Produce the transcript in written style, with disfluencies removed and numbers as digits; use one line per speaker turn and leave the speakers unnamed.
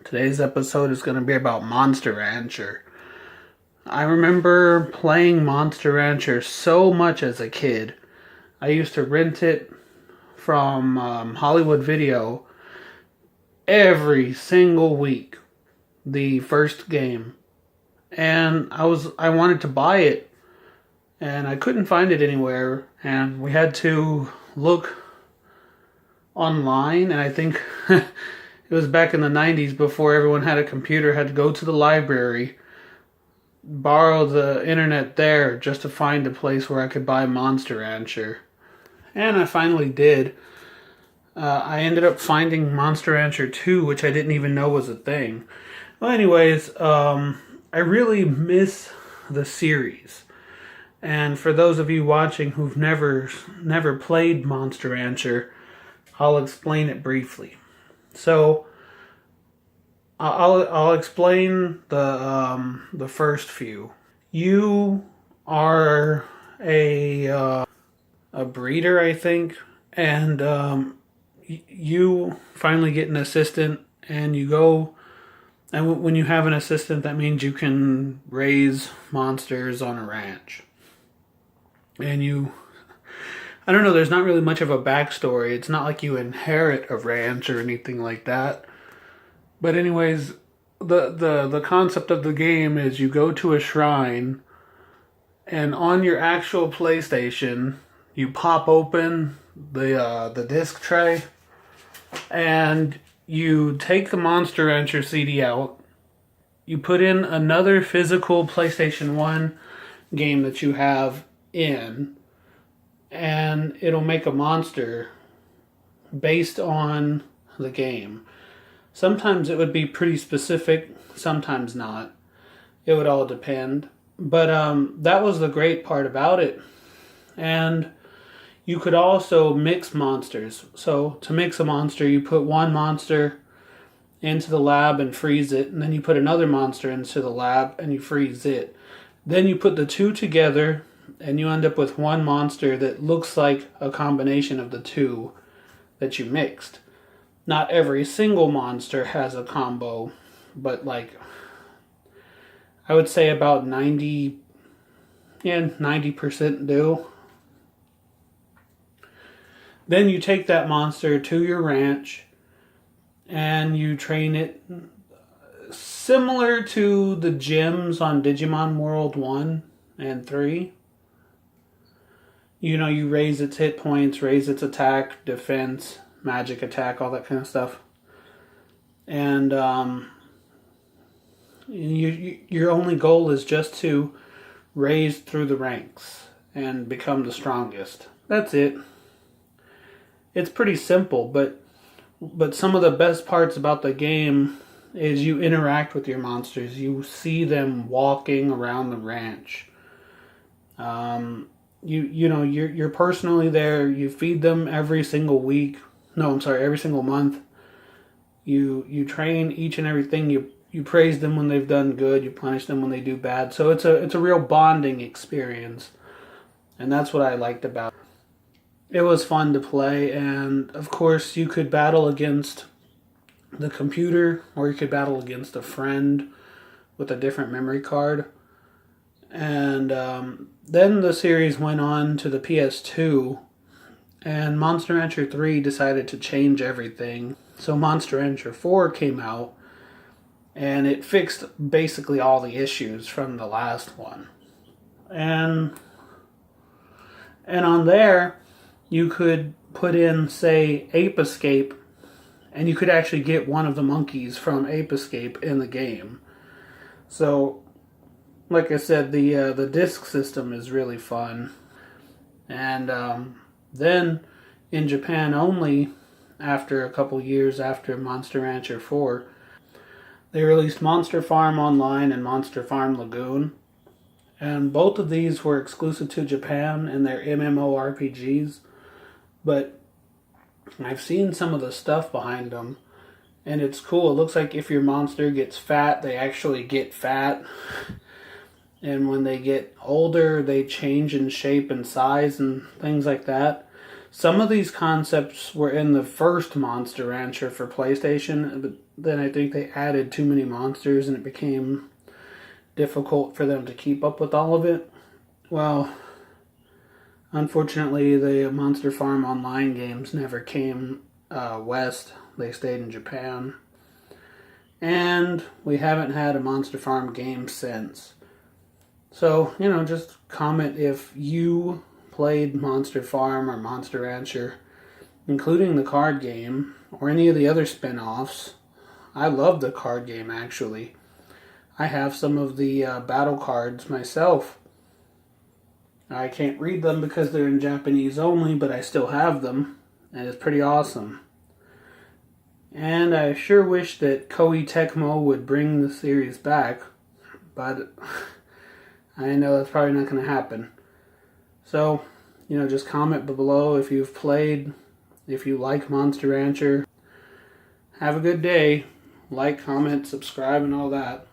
Today's episode is going to be about Monster Rancher. I remember playing Monster Rancher so much as a kid. I used to rent it from Hollywood Video every single week, the first game. And I wanted to buy it, and I couldn't find it anywhere, and we had to look online, and I think it was back in the 90s before everyone had a computer, had to go to the library, borrow the internet there just to find a place where I could buy Monster Rancher. And I finally did. I ended up finding Monster Rancher 2, which I didn't even know was a thing. Well, anyways, I really miss the series. And for those of you watching who've never played Monster Rancher, I'll explain it briefly. So I'll explain the first few. You are a breeder, I think, and you finally get an assistant, and you go. And when you have an assistant, that means you can raise monsters on a ranch. And I don't know, there's not really much of a backstory. It's not like you inherit a ranch or anything like that. But anyways, the concept of the game is you go to a shrine, and on your actual PlayStation, you pop open the disc tray, and you take the Monster Rancher CD out. You put in another physical PlayStation 1 game that you have in, and it'll make a monster based on the game. Sometimes it would be pretty specific, sometimes not. It would all depend. But that was the great part about it. And you could also mix monsters. So to mix a monster, you put one monster into the lab and freeze it, and then you put another monster into the lab and you freeze it. Then you put the two together, and you end up with one monster that looks like a combination of the two that you mixed. Not every single monster has a combo, but like I would say about 90% do. Then you take that monster to your ranch and you train it similar to the gyms on Digimon World 1 and 3. You know, you raise its hit points, raise its attack, defense, magic attack, all that kind of stuff. And your only goal is just to raise through the ranks and become the strongest. That's it. It's pretty simple, but some of the best parts about the game is you interact with your monsters. You see them walking around the ranch. You're personally there. You feed them every single week. No, I'm sorry, every single month. You train each and everything. You praise them when they've done good. You punish them when they do bad. So it's a real bonding experience, and that's what I liked about it. It was fun to play, and of course you could battle against the computer, or you could battle against a friend with a different memory card. And then the series went on to the PS2, and Monster Rancher 3 decided to change everything. So Monster Rancher 4 came out, and it fixed basically all the issues from the last one. And on there, you could put in, say, Ape Escape, and you could actually get one of the monkeys from Ape Escape in the game. So, like I said, the disc system is really fun. And then in Japan only, after a couple years after Monster Rancher 4, they released Monster Farm Online and Monster Farm Lagoon. And both of these were exclusive to Japan, and they're MMORPGs. But I've seen some of the stuff behind them, and it's cool. It looks like if your monster gets fat, they actually get fat. And when they get older, they change in shape and size and things like that. Some of these concepts were in the first Monster Rancher for PlayStation, but then I think they added too many monsters and it became difficult for them to keep up with all of it. Well, unfortunately, the Monster Farm Online games never came west. They stayed in Japan. And we haven't had a Monster Farm game since. So, just comment if you played Monster Farm or Monster Rancher, including the card game, or any of the other spin-offs. I love the card game, actually. I have some of the battle cards myself. I can't read them because they're in Japanese only, but I still have them, and it's pretty awesome. And I sure wish that Koei Tecmo would bring the series back, but I know that's probably not going to happen. So, just comment below if you've played, if you like Monster Rancher. Have a good day. Like, comment, subscribe, and all that.